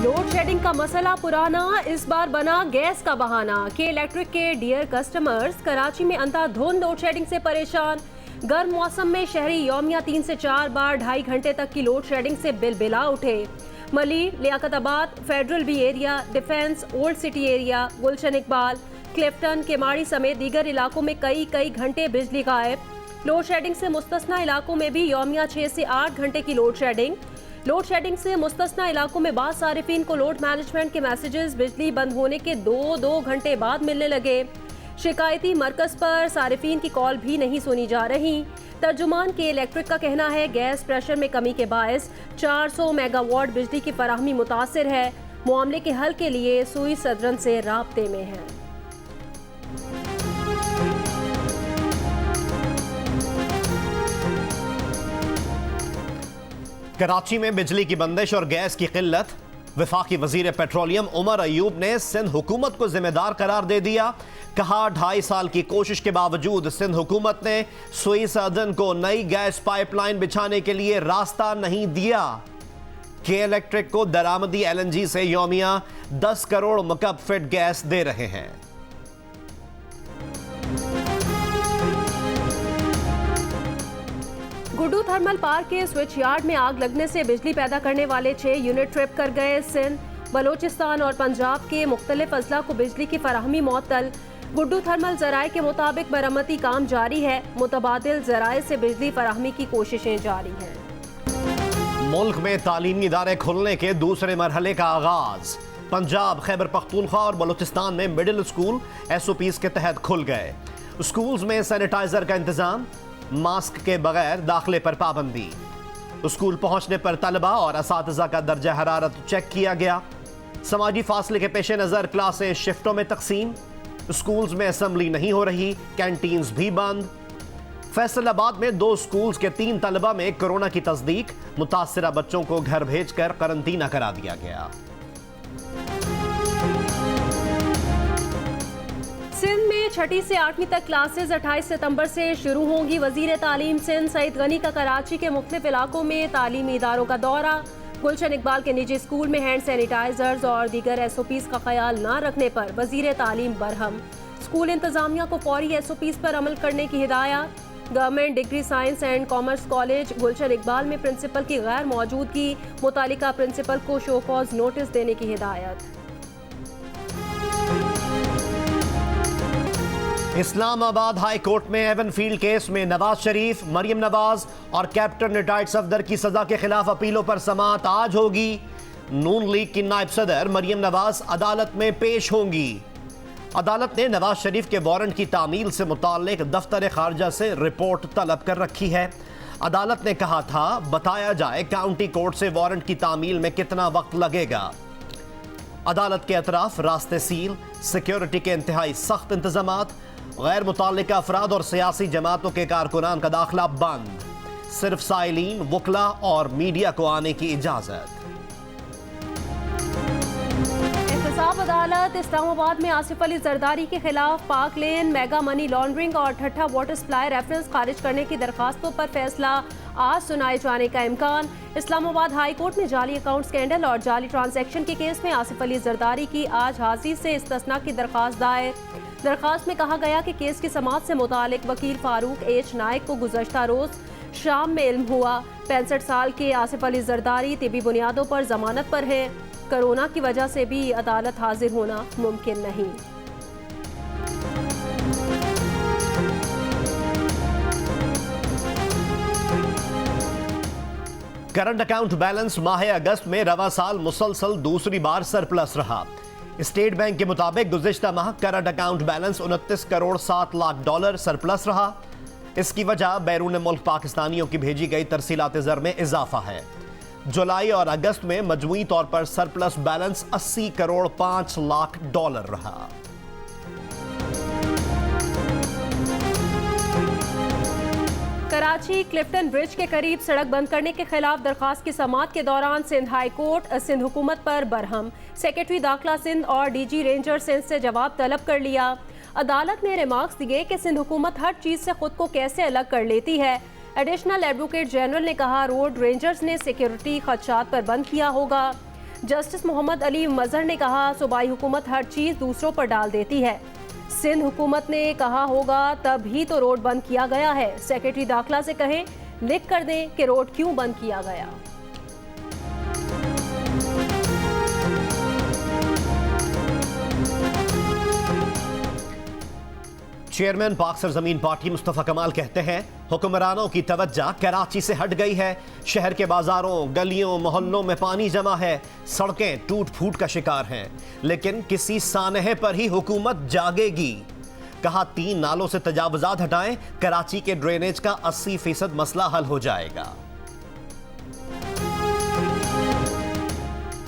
Load shedding का मसला पुराना, इस बार बना गैस का बहाना। के इलेक्ट्रिक के डियर कस्टमर्स, कराची में अंधाधुंध लोड शेडिंग से परेशान। गर्म मौसम में शहरी यौमिया 3 से 4 बार 2.5 घंटे तक की लोड शेडिंग से बिलबिला उठे। Malir, Liaquatabad, Federal B Area, Defence, Old City Area, Gulshan Iqbal, Clifton, Keamari समेत दीगर इलाकों में कई घंटे बिजली गायब। लोड शेडिंग से मुस्तस्ना इलाकों में भी यौमिया 6 से 8 घंटे की लोड शेडिंग। लोड शेडिंग से मुस्तस्ना इलाकों में बाद सारिफीन को लोड मैनेजमेंट के मैसेजेस बिजली बंद होने के दो घंटे बाद मिलने लगे। शिकायती मरकज पर सारिफीन की कॉल भी नहीं सुनी जा रही। तर्जुमान के इलेक्ट्रिक का कहना है गैस प्रेशर में कमी के बायस 400 मेगावाट बिजली की फराहमी मुतासिर है। मामले के हल के लिए सुई सदरन से राब्ते में है। कराची में बिजली की बंदिश और गैस की किल्लत। वफाकी वजीर पेट्रोलियम उमर अयूब ने सिंध हुकूमत को जिम्मेदार करार दे दिया। कहा 2.5 साल की कोशिश के बावजूद सिंध हुकूमत ने सुई सदन को नई गैस पाइपलाइन बिछाने के लिए रास्ता नहीं दिया। के इलेक्ट्रिक को दरामदी LNG से यौमिया 10 करोड़ मुकब फीट गैस दे रहे हैं। गुड्डू थर्मल पार्क के स्विच यार्ड में आग लगने से बिजली पैदा करने वाले 6 यूनिट ट्रिप कर गए। सिंध, बलोचिस्तान और पंजाब के मुख्तलिफ अजला को बिजली की फराहमी मुअत्तल। गुड्डू थर्मल जराये के मुताबिक मरम्मती काम जारी है। मुतबादिल जराये से बिजली फराहमी की कोशिशें जारी हैं। मुल्क में तालीमी इदारे खुलने के दूसरे मरहले का आगाज। पंजाब, खैबर पख्तूनख्वा और बलोचिस्तान में मिडिल स्कूल SOPs के तहत खुल गए। स्कूल्स में सैनिटाइजर का इंतजाम, मास्क के बगैर दाखिले पर पाबंदी। स्कूल पहुंचने पर तलबा और असातिज़ा का दर्जा हरारत चेक किया गया। समाजी फासले के पेश नज़र क्लासें शिफ्टों में तकसीम। स्कूल्स में असम्बली नहीं हो रही, कैंटीन्स भी बंद। फैसलाबाद में 2 स्कूल्स के 3 तलबा में कोरोना की तस्दीक। मुतासिरा बच्चों को घर भेजकर करंतना करा दिया गया। सिंध में 6ठी से 8वीं तक क्लासेस 28 सितंबर से शुरू होंगी। वजीर तालीम सिंध सईद गनी का कराची के मुख्तलिफ इलाकों में तालीमी इदारों का दौरा। गुलशन इकबाल के निजी स्कूल में हैंड सैनिटाइजर्स और दीगर SOPs का ख्याल न रखने पर वजीर तालीम बरहम। स्कूल इंतजामिया को फौरी SOPs पर अमल करने की हिदायत। Government Degree Science and Commerce College Gulshan Iqbal में प्रिंसिपल की गैर मौजूदगी, मुतालिका प्रिंसिपल को शो कॉज नोटिस देने की हिदायत। इस्लामाबाद हाई कोर्ट में एवनफील्ड केस में नवाज शरीफ, मरियम नवाज और कैप्टन रिटायर्ड सफदर की सजा के खिलाफ अपीलों पर समाअत आज होगी। नून लीग की नायब सदर मरियम नवाज अदालत में पेश होंगी। अदालत ने नवाज शरीफ के वारंट की तामील से मुताल्लिक दफ्तर खारजा से रिपोर्ट तलब कर रखी है। अदालत ने कहा था बताया जाए काउंटी कोर्ट से वारंट की तामील में कितना वक्त लगेगा। अदालत के अतराफ रास्ते सील, सिक्योरिटी के इंतहाई सख्त इंतजामात, गैर मुताल्लिका अफराद और सियासी जमातों के कारकुनान का दाखिला बंद। सिर्फ साइलीन, वकला और मीडिया को आने की इजाजत। एहतसाब अदालत इस्लामाबाद में आसिफ अली जरदारी के खिलाफ पाक लेन, मेगा मनी लॉन्ड्रिंग और ठट्ठा वाटर सप्लाई रेफरेंस खारिज करने की दरखास्तों पर फैसला आज सुनाए जाने का इम्कान। इस्लामाबाद हाई कोर्ट में जाली अकाउंट स्कैंडल और जाली ट्रांजैक्शन के केस में आसिफ अली जरदारी की आज हाजिर से इस्तिस्ना की दरखास्त दायर। दरखास्त में कहा गया कि केस की समाअत से मुतालिक वकील फारूक H नायक को गुज़श्ता रोज शाम में इल्म हुआ। 65 साल के आसिफ अली जरदारी तिबी बुनियादों पर जमानत पर हैं। कोरोना की वजह से भी अदालत हाजिर होना मुमकिन नहीं। करंट अकाउंट बैलेंस माह अगस्त में रवा साल मुसलसल दूसरी बार सरप्लस रहा। स्टेट बैंक के मुताबिक गुज़िश्ता माह current account balance 29 crore 7 lakh dollar surplus रहा। इसकी वजह बैरून मुल्क पाकिस्तानियों की भेजी गई तरसीलात ज़र में इजाफा है। जुलाई और अगस्त में मजमूई तौर पर surplus balance 80 crore 5 lakh dollar रहा। कराची क्लिफ्टन ब्रिज के करीब सड़क बंद करने के खिलाफ दरखास्त की समाअत के दौरान सिंध हाई कोर्ट सिंध हुकूमत पर बरहम। सेक्रेटरी दाखिला सिंध और DG रेंजर सिंध से जवाब तलब कर लिया। अदालत ने रिमार्क्स दिए कि सिंध हुकूमत हर चीज से खुद को कैसे अलग कर लेती है। एडिशनल एडवोकेट जनरल ने कहा रोड रेंजर्स ने सिक्योरिटी खदशात पर बंद किया होगा। जस्टिस मोहम्मद अली मजहर ने कहा, सूबाई हुकूमत हर चीज दूसरों पर डाल देती है। सिंध हुकूमत ने कहा होगा तभी तो रोड बंद किया गया है। सेक्रेटरी दाखिला से कहें लिख कर दें कि रोड क्यों बंद किया गया। चेयरमैन पाक सरजमीन पार्टी मुस्तफा कमाल कहते हैं, हुक्मरानों की तवज्जो कराची से हट गई है। शहर के बाजारों, गलियों, मोहल्लों में पानी जमा है, सड़कें टूट फूट का शिकार हैं, लेकिन किसी सानहे पर ही हुकूमत जागेगी। कहा 3 नालों से तजावुजात हटाएं, कराची के ड्रेनेज का 80% मसला हल हो जाएगा।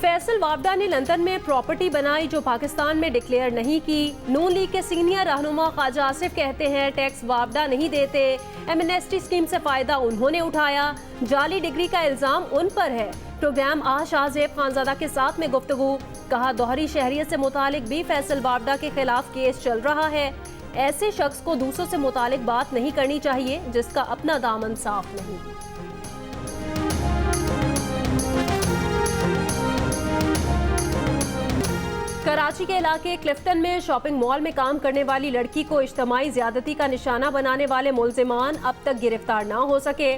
फैसल वावडा ने लंदन में प्रॉपर्टी बनाई जो पाकिस्तान में डिक्लेयर नहीं की। नून लीग के सीनियर रहनुमा ख्वाजा आसिफ कहते हैं टैक्स वावडा नहीं देते, एमनेस्टी स्कीम से फायदा उन्होंने उठाया, जाली डिग्री का इल्जाम उन पर है। प्रोग्राम आज शाहजेब खानजादा के साथ में गुफ्तगू। कहा दोहरी शहरियत से मुतालिक भी फैसल वावडा के खिलाफ केस चल रहा है। ऐसे शख्स को दूसरों से मुतालिक बात नहीं करनी चाहिए जिसका अपना दामन साफ नहीं। कराची के इलाके क्लिफ्टन में शॉपिंग मॉल में काम करने वाली लड़की को इज्तमाई ज्यादती का निशाना बनाने वाले मुल्जिमान अब तक गिरफ्तार न हो सके।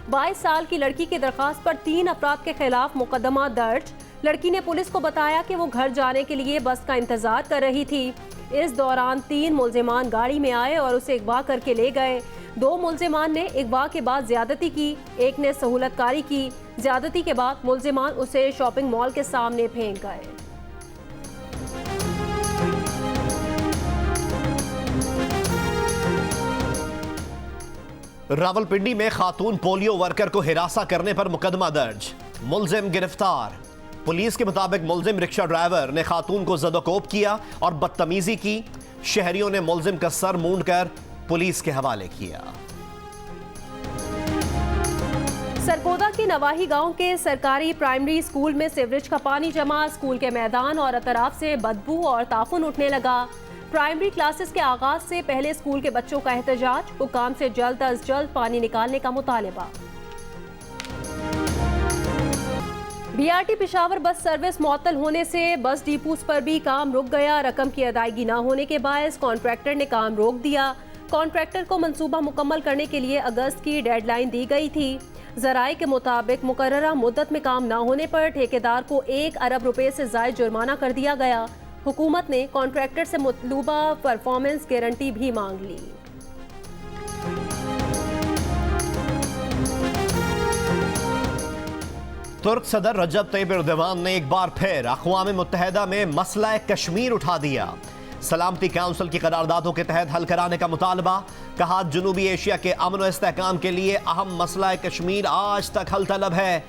22 साल की लड़की की दरखास्त पर 3 अफराद के खिलाफ मुकदमा दर्ज। लड़की ने पुलिस को बताया कि वो घर जाने के लिए बस का इंतजार कर रही थी। इस दौरान 3 मुल्जिमान गाड़ी में आए और उसे अगवा करके ले गए। 2 मुल्जिमान ने अगवा के बाद ज्यादती की, एक ने सहूलतकारी की। ज्यादती के बाद मुल्जिमान उसे शॉपिंग मॉल के सामने फेंक गए। रावलपिंडी में खातून पोलियो वर्कर को हिरासा करने पर मुकदमा दर्ज, मुल्जिम गिरफ्तार। पुलिस के मुताबिक मुल्जिम रिक्शा ड्राइवर ने खातून को ज़दोकोब किया और बदतमीजी की। शहरियों ने मुल्जिम का सर मूंड कर पुलिस के हवाले किया। सरगोदा के नवाही गांव के सरकारी प्राइमरी स्कूल में सीवरेज का पानी जमा। स्कूल के मैदान और अतराफ से बदबू और ताफुन उठने लगा। प्राइमरी क्लासेस के आगाज से पहले स्कूल के बच्चों का एहतजाज, हुकाम से जल्द अज जल्द पानी निकालने का मुतालबा। बीआरटी पेशावर बस सर्विस मुअत्तल होने से बस डिपोस पर भी काम रुक गया। रकम की अदायगी न होने के बायस कॉन्ट्रैक्टर ने काम रोक दिया। कॉन्ट्रैक्टर को मंसूबा मुकम्मल करने के लिए अगस्त की डेडलाइन दी गई थी। जराए के मुताबिक मुकर्ररा मुद्दत में काम न होने पर ठेकेदार को 1 अरब रुपए से ज़ायद जुर्माना कर दिया गया। हुकूमत ने कॉन्ट्रैक्टर से मतलूबा परफॉर्मेंस गारंटी भी मांग ली। तुर्क सदर रजब तैयब एर्दोगान ने एक बार फिर अक़वाम मुत्तहिदा में मसला कश्मीर उठा दिया। सलामती काउंसिल की करारदादों के तहत हल कराने का मुतालबा। कहा जनूबी एशिया के अमन व इस्तेहकाम के लिए अहम मसला कश्मीर आज तक हल तलब है।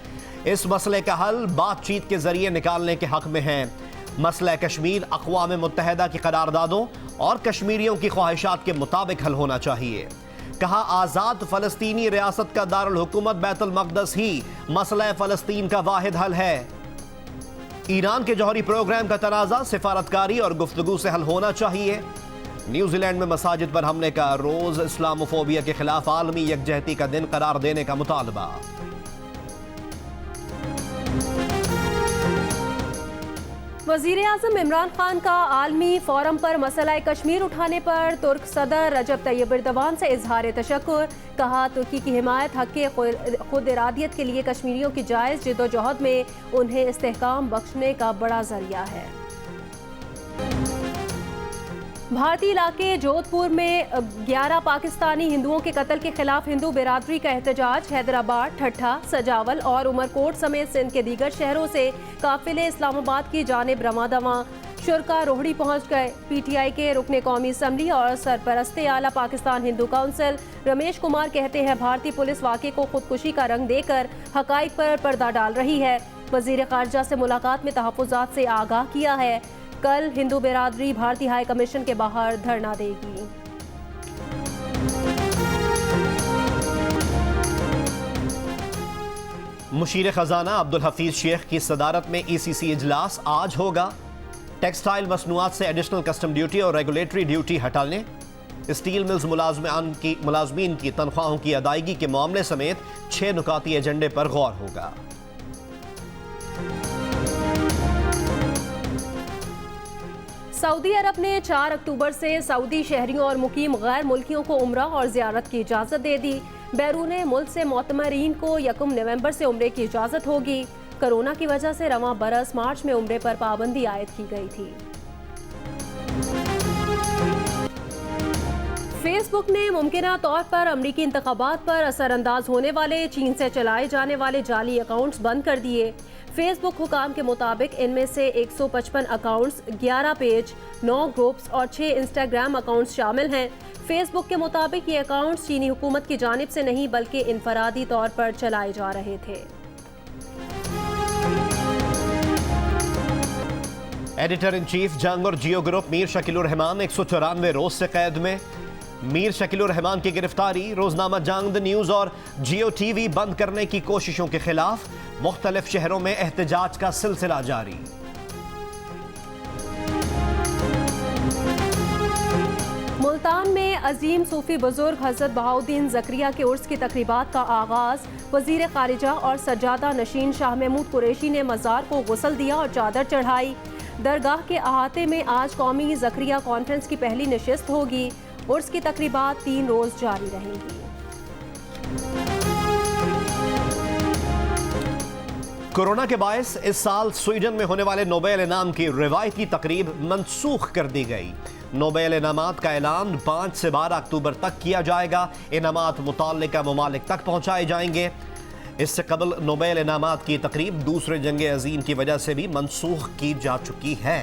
इस मसले का हल बातचीत के जरिए निकालने के हक में है। मसला कश्मीर अक़वाम मुत्तहिदा की करारदादों और कश्मीरियों की ख्वाहिशात के मुताबिक हल होना चाहिए। कहा आज़ाद फ़लस्तीनी रियासत का दारुल हुकूमत बैतुल मक़दस ही मसला फ़लस्तीन का वाहिद हल है। ईरान के जौहरी प्रोग्राम का तनाज़ा सिफारतकारी और गुफ्तगू से हल होना चाहिए। न्यूजीलैंड में मसाजिद पर हमले का रोज़ इस्लामोफोबिया के खिलाफ आलमी यकजहती का दिन करार देने का मुतालबा। वज़ीर-ए-आज़म इमरान खान का आलमी फोरम पर मसला कश्मीर उठाने पर तुर्क सदर रजब तैयब एर्दोगान से इजहार तशक्कुर। कहा तुर्की की हिमायत हक़ खुद इरादियत के लिए कश्मीरियों की जायज़ जिद्दोजहद में उन्हें इस्तेहकाम बख्शने का बड़ा जरिया है। भारतीय इलाके जोधपुर में 11 पाकिस्तानी हिंदुओं के कत्ल के खिलाफ हिंदू बिरादरी का एहतजाज। हैदराबाद, ठट्ठा, सजावल और उमरकोट समेत सिंध के दीगर शहरों से काफिले इस्लामाबाद की जानिब रवां शुरका रोहड़ी पहुंच गए। पीटीआई के रुकने कौमी असम्बली और सरपरस्ते आला पाकिस्तान हिंदू काउंसिल रमेश कुमार कहते हैं भारतीय पुलिस वाक़े को खुदकुशी का रंग देकर हकाइक पर पर्दा डाल रही है। वज़ीर ख़ारजा से मुलाकात में तहफ़्फ़ुज़ात से आगाह किया है। कल हिंदू बिरादरी भारतीय हाई कमीशन के बाहर धरना देगी। मुशीर खजाना अब्दुल हफीज शेख की सदारत में ECC इजलास आज होगा। टेक्सटाइल मसनूआत से एडिशनल कस्टम ड्यूटी और रेगुलेटरी ड्यूटी हटाने, स्टील मिल्स मुलाजमीन की तनख्वाहों की अदायगी के मामले समेत 6 नुकाती एजेंडे पर गौर होगा। सऊदी अरब ने 4 अक्टूबर से सऊदी शहरियों और मुकीम गैर मुल्कियों को उम्रा और ज़ियारत की इजाज़त दे दी। बैरून मुल्क से मोतमरीन को 1 नवंबर से उम्रे की इजाज़त होगी। कोरोना की वजह से रवां बरस मार्च में उम्रे पर पाबंदी आयद की गई थी। फेसबुक ने मुमकिना तौर पर अमरीकी इंतखाबात पर असरअंदाज होने वाले चीन से चलाए जाने वाले जाली अकाउंट्स बंद कर दिए। फेसबुक हुकाम के मुताबिक इनमें से 155 अकाउंट्स, 11 पेज, 9 ग्रुप्स और 6 इंस्टाग्राम अकाउंट्स शामिल हैं। फेसबुक के मुताबिक ये अकाउंट्स चीनी हुकूमत की जानिब से नहीं बल्कि इनफरादी तौर पर चलाए जा रहे थे। एडिटर इन चीफ जंग और जियो ग्रुप मीर शकीलुर रहमान 194 रोज से कैद में। मीर शकीलुर रहमान की गिरफ्तारी, रोजनामा जंग, द न्यूज और जियो टीवी बंद करने की कोशिशों के खिलाफ मुख्तलिफ शहरों में एहतजाज का सिलसिला जारी। मुल्तान में अजीम सूफी बुजुर्ग हजरत बहाउद्दीन ज़करिया के उर्स की तकरीबात का आगाज। वजीर खारिजा और सज्जादा नशीन शाह महमूद कुरैशी ने मज़ार को गुस्ल दिया और चादर चढ़ाई। दरगाह के अहाते में आज कौमी ज़करिया कॉन्फ्रेंस की पहली नशिस्त होगी। उर्स की तकरीबात 3 रोज जारी रहेंगी। कोरोना के बायस इस साल स्वीडन में होने वाले नोबेल इनाम की रिवायती तकरीब मनसूख कर दी गई। नोबेल इनामात का ऐलान 5 से 12 अक्टूबर तक किया जाएगा। इनामात मुताल्लिका ममालिक तक पहुंचाए जाएंगे। इससे कबल नोबेल इनामात की तकरीब दूसरे जंग अजीम की वजह से भी मनसूख की जा चुकी है।